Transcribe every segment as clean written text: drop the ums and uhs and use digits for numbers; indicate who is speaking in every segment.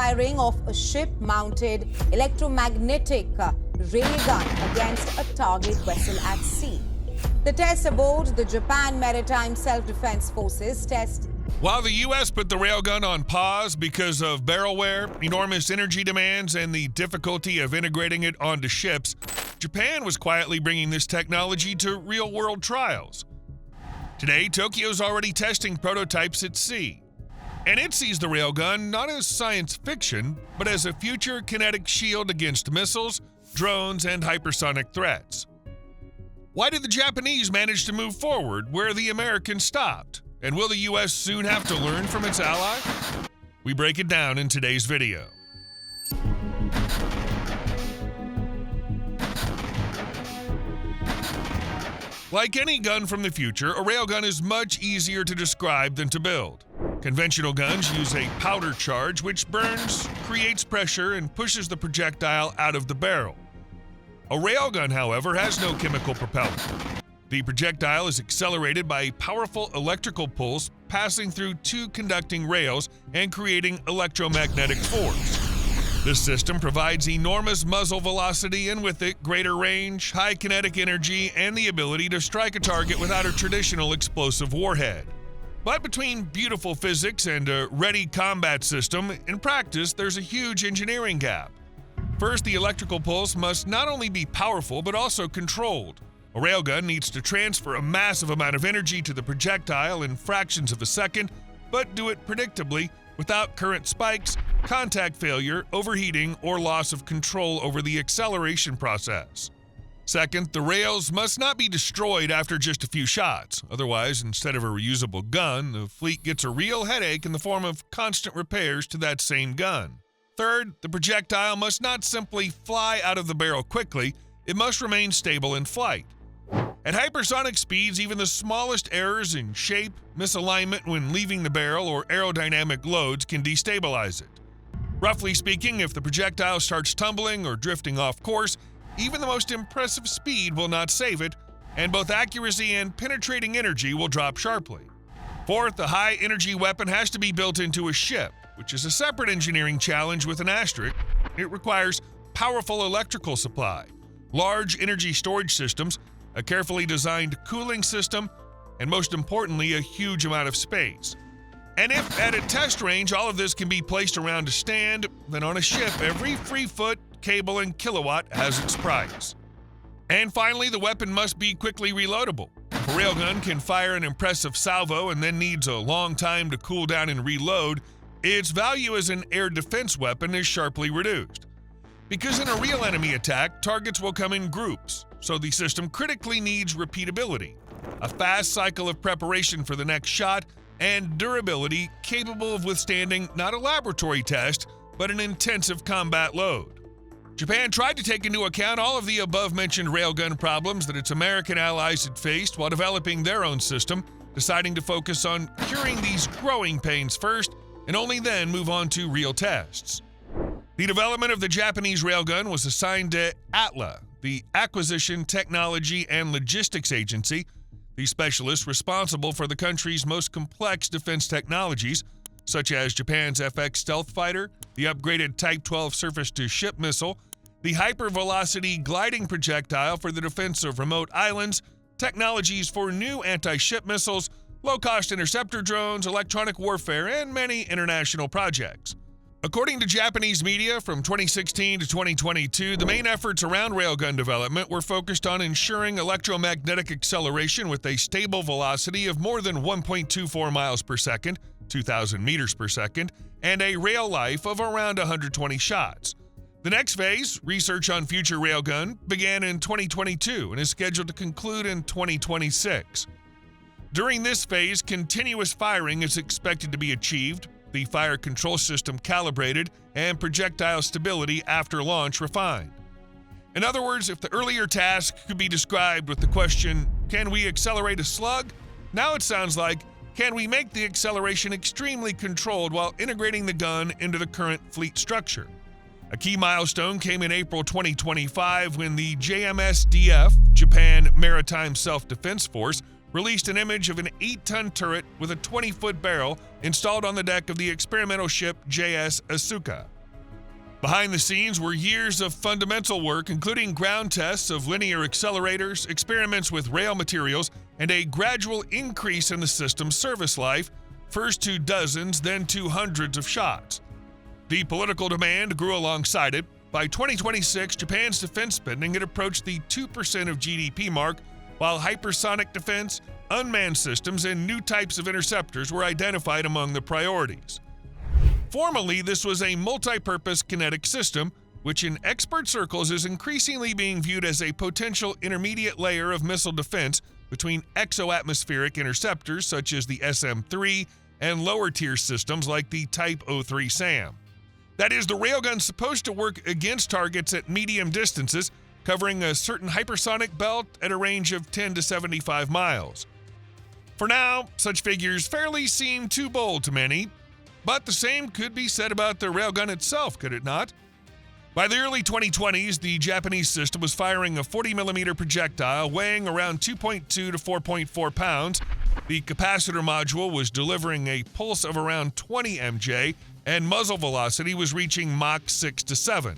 Speaker 1: firing of a ship-mounted electromagnetic railgun against a target vessel at sea. The test aboard the Japan Maritime Self-Defense Forces test.
Speaker 2: While the U.S. put the railgun on pause because of barrel wear, enormous energy demands, and the difficulty of integrating it onto ships, Japan was quietly bringing this technology to real-world trials. Today, Tokyo's already testing prototypes at sea, and it sees the railgun not as science fiction, but as a future kinetic shield against missiles, drones, and hypersonic threats. Why did the Japanese manage to move forward where the Americans stopped? And will the U.S. soon have to learn from its ally? We break it down in today's video. Like any gun from the future, a railgun is much easier to describe than to build. Conventional guns use a powder charge which burns, creates pressure, and pushes the projectile out of the barrel. A railgun, however, has no chemical propellant. The projectile is accelerated by a powerful electrical pulse passing through two conducting rails and creating electromagnetic force. This system provides enormous muzzle velocity and with it greater range, high kinetic energy, and the ability to strike a target without a traditional explosive warhead. But between beautiful physics and a ready combat system, in practice there's a huge engineering gap. First, the electrical pulse must not only be powerful but also controlled. A railgun needs to transfer a massive amount of energy to the projectile in fractions of a second, but do it predictably without current spikes, contact failure, overheating, or loss of control over the acceleration process. Second, the rails must not be destroyed after just a few shots. Otherwise, instead of a reusable gun, the fleet gets a real headache in the form of constant repairs to that same gun. Third, the projectile must not simply fly out of the barrel quickly, it must remain stable in flight. At hypersonic speeds, even the smallest errors in shape, misalignment when leaving the barrel, or aerodynamic loads can destabilize it. Roughly speaking, if the projectile starts tumbling or drifting off course, even the most impressive speed will not save it, and both accuracy and penetrating energy will drop sharply. Fourth, a high-energy weapon has to be built into a ship, which is a separate engineering challenge with an asterisk. It requires powerful electrical supply, large energy storage systems, a carefully designed cooling system, and most importantly, a huge amount of space. And if at a test range all of this can be placed around a stand, then on a ship every free foot, cable, and kilowatt has its price. And finally, the weapon must be quickly reloadable. If a railgun can fire an impressive salvo and then needs a long time to cool down and reload, its value as an air defense weapon is sharply reduced. Because in a real enemy attack, targets will come in groups, so the system critically needs repeatability, a fast cycle of preparation for the next shot, and durability capable of withstanding not a laboratory test, but an intensive combat load. Japan tried to take into account all of the above-mentioned railgun problems that its American allies had faced while developing their own system, deciding to focus on curing these growing pains first, and only then move on to real tests. The development of the Japanese railgun was assigned to ATLA, the Acquisition, Technology, and Logistics Agency, the specialist responsible for the country's most complex defense technologies, such as Japan's FX stealth fighter, the upgraded Type 12 surface-to-ship missile, the hypervelocity gliding projectile for the defense of remote islands, technologies for new anti-ship missiles, low-cost interceptor drones, electronic warfare, and many international projects. According to Japanese media, from 2016 to 2022, the main efforts around railgun development were focused on ensuring electromagnetic acceleration with a stable velocity of more than 1.24 miles per second, 2,000 meters per second, and a rail life of around 120 shots. The next phase, research on future railgun, began in 2022 and is scheduled to conclude in 2026. During this phase, continuous firing is expected to be achieved, the fire control system calibrated, and projectile stability after launch refined. In other words, if the earlier task could be described with the question, can we accelerate a slug? Now it sounds like, can we make the acceleration extremely controlled while integrating the gun into the current fleet structure? A key milestone came in April 2025 when the JMSDF, Japan Maritime Self-Defense Force, released an image of an 8-ton turret with a 20-foot barrel installed on the deck of the experimental ship JS Asuka. Behind the scenes were years of fundamental work, including ground tests of linear accelerators, experiments with rail materials, and a gradual increase in the system's service life, first to dozens, then to hundreds of shots. The political demand grew alongside it. By 2026, Japan's defense spending had approached the 2% of GDP mark, while hypersonic defense, unmanned systems, and new types of interceptors were identified among the priorities. Formally, this was a multi-purpose kinetic system, which in expert circles is increasingly being viewed as a potential intermediate layer of missile defense between exo-atmospheric interceptors such as the SM-3 and lower-tier systems like the Type 03 SAM. That is, the railgun's supposed to work against targets at medium distances, covering a certain hypersonic belt at a range of 10 to 75 miles. For now, such figures fairly seem too bold to many, but the same could be said about the railgun itself, could it not? By the early 2020s, the Japanese system was firing a 40mm projectile weighing around 2.2 to 4.4 pounds. The capacitor module was delivering a pulse of around 20 mJ, and muzzle velocity was reaching Mach 6 to 7.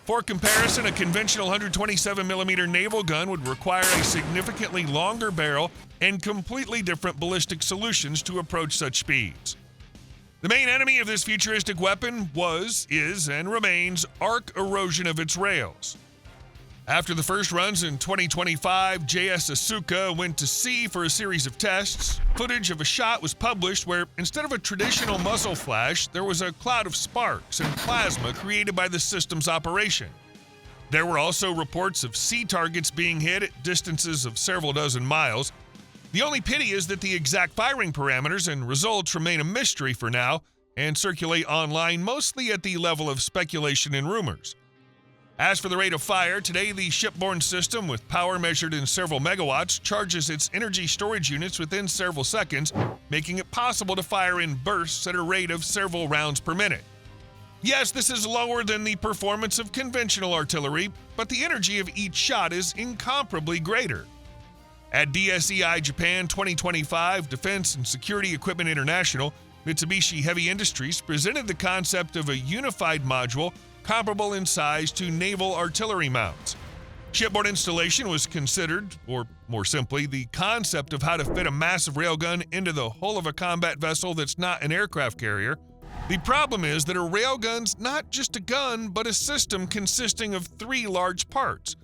Speaker 2: For comparison, a conventional 127mm naval gun would require a significantly longer barrel and completely different ballistic solutions to approach such speeds. The main enemy of this futuristic weapon was, is, and remains arc erosion of its rails. After the first runs in 2025, JS Asuka went to sea for a series of tests. Footage of a shot was published where, instead of a traditional muzzle flash, there was a cloud of sparks and plasma created by the system's operation. There were also reports of sea targets being hit at distances of several dozen miles. The only pity is that the exact firing parameters and results remain a mystery for now and circulate online mostly at the level of speculation and rumors. As for the rate of fire, today the shipborne system, with power measured in several megawatts, charges its energy storage units within several seconds, making it possible to fire in bursts at a rate of several rounds per minute. Yes, this is lower than the performance of conventional artillery, but the energy of each shot is incomparably greater. At DSEI Japan 2025 Defense and Security Equipment International, Mitsubishi Heavy Industries presented the concept of a unified module comparable in size to naval artillery mounts. Shipboard installation was considered, or more simply, the concept of how to fit a massive railgun into the hull of a combat vessel that's not an aircraft carrier. The problem is that a railgun's not just a gun, but a system consisting of three large parts.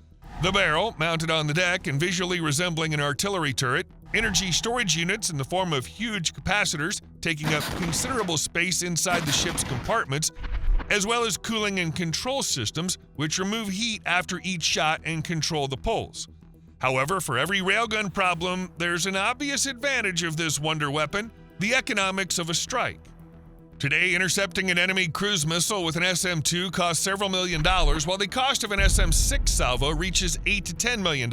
Speaker 2: The barrel, mounted on the deck and visually resembling an artillery turret, energy storage units in the form of huge capacitors taking up considerable space inside the ship's compartments, as well as cooling and control systems which remove heat after each shot and control the pulse. However, for every railgun problem, there's an obvious advantage of this wonder weapon: the economics of a strike. Today, intercepting an enemy cruise missile with an SM-2 costs several $1 million, while the cost of an SM-6 salvo reaches $8 to $10 million.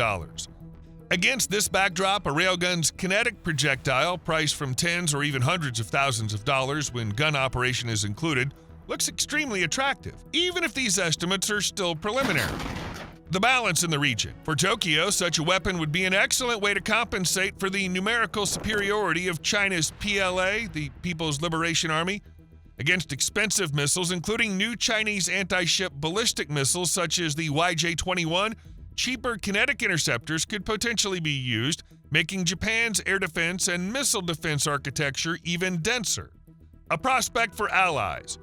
Speaker 2: Against this backdrop, a railgun's kinetic projectile, priced from tens or even hundreds of thousands of dollars when gun operation is included, looks extremely attractive, even if these estimates are still preliminary. The balance in the region. For Tokyo, such a weapon would be an excellent way to compensate for the numerical superiority of China's PLA, the People's Liberation Army, against expensive missiles, including new Chinese anti-ship ballistic missiles such as the YJ-21. Cheaper kinetic interceptors could potentially be used, making Japan's air defense and missile defense architecture even denser. A prospect for allies.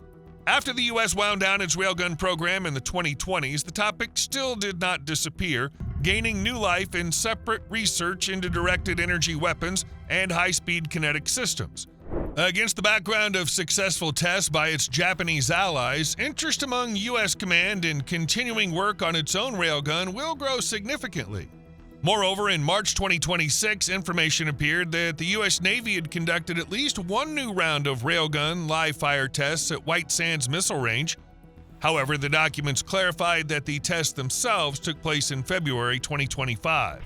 Speaker 2: After the U.S. wound down its railgun program in the 2020s, the topic still did not disappear, gaining new life in separate research into directed energy weapons and high-speed kinetic systems. Against the background of successful tests by its Japanese allies, interest among U.S. command in continuing work on its own railgun will grow significantly. Moreover, in March 2026, information appeared that the U.S. Navy had conducted at least one new round of railgun live-fire tests at White Sands Missile Range. However, the documents clarified that the tests themselves took place in February 2025.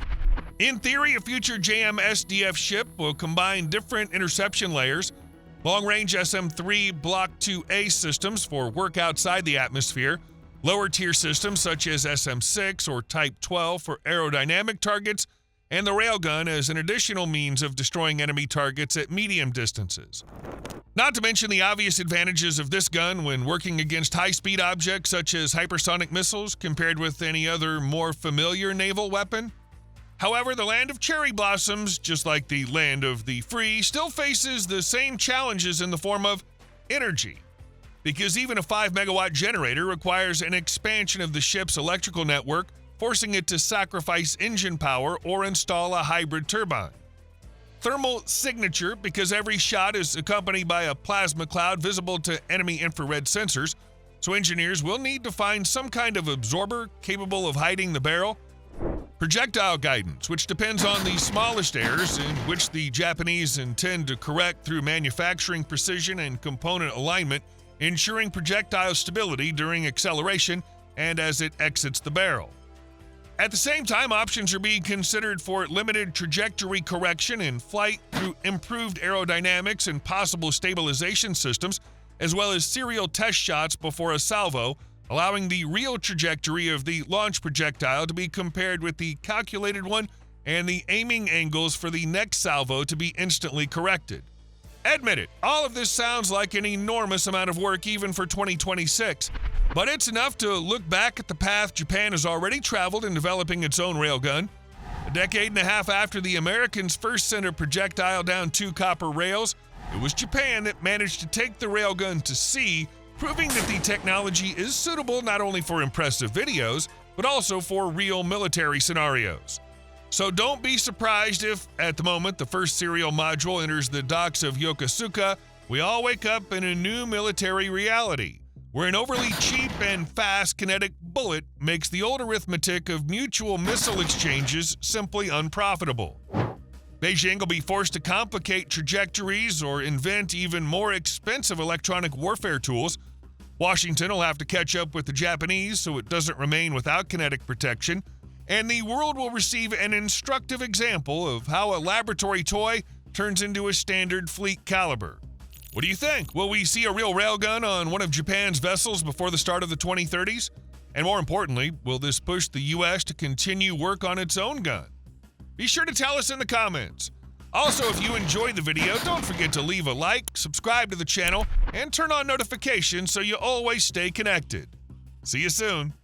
Speaker 2: In theory, a future JM-SDF ship will combine different interception layers, long-range SM-3 Block 2A systems for work outside the atmosphere, lower-tier systems such as SM-6 or Type 12 for aerodynamic targets, and the railgun as an additional means of destroying enemy targets at medium distances. Not to mention the obvious advantages of this gun when working against high-speed objects such as hypersonic missiles compared with any other more familiar naval weapon. However, the land of cherry blossoms, just like the land of the free, still faces the same challenges in the form of energy. Because even a 5-megawatt generator requires an expansion of the ship's electrical network, forcing it to sacrifice engine power or install a hybrid turbine. Thermal signature, because every shot is accompanied by a plasma cloud visible to enemy infrared sensors, so engineers will need to find some kind of absorber capable of hiding the barrel. Projectile guidance, which depends on the smallest errors, in which the Japanese intend to correct through manufacturing precision and component alignment, ensuring projectile stability during acceleration and as it exits the barrel. At the same time, options are being considered for limited trajectory correction in flight through improved aerodynamics and possible stabilization systems, as well as serial test shots before a salvo, allowing the real trajectory of the launch projectile to be compared with the calculated one and the aiming angles for the next salvo to be instantly corrected. Admit it, all of this sounds like an enormous amount of work even for 2026, but it's enough to look back at the path Japan has already traveled in developing its own railgun. A decade and a half after the Americans first sent a projectile down 2 copper rails, it was Japan that managed to take the railgun to sea, proving that the technology is suitable not only for impressive videos, but also for real military scenarios. So don't be surprised if, at the moment the first serial module enters the docks of Yokosuka, we all wake up in a new military reality, where an overly cheap and fast kinetic bullet makes the old arithmetic of mutual missile exchanges simply unprofitable. Beijing will be forced to complicate trajectories or invent even more expensive electronic warfare tools. Washington will have to catch up with the Japanese so it doesn't remain without kinetic protection, and the world will receive an instructive example of how a laboratory toy turns into a standard fleet caliber. What do you think? Will we see a real railgun on one of Japan's vessels before the start of the 2030s? And more importantly, will this push the U.S. to continue work on its own gun? Be sure to tell us in the comments. Also, if you enjoyed the video, don't forget to leave a like, subscribe to the channel, and turn on notifications so you always stay connected. See you soon.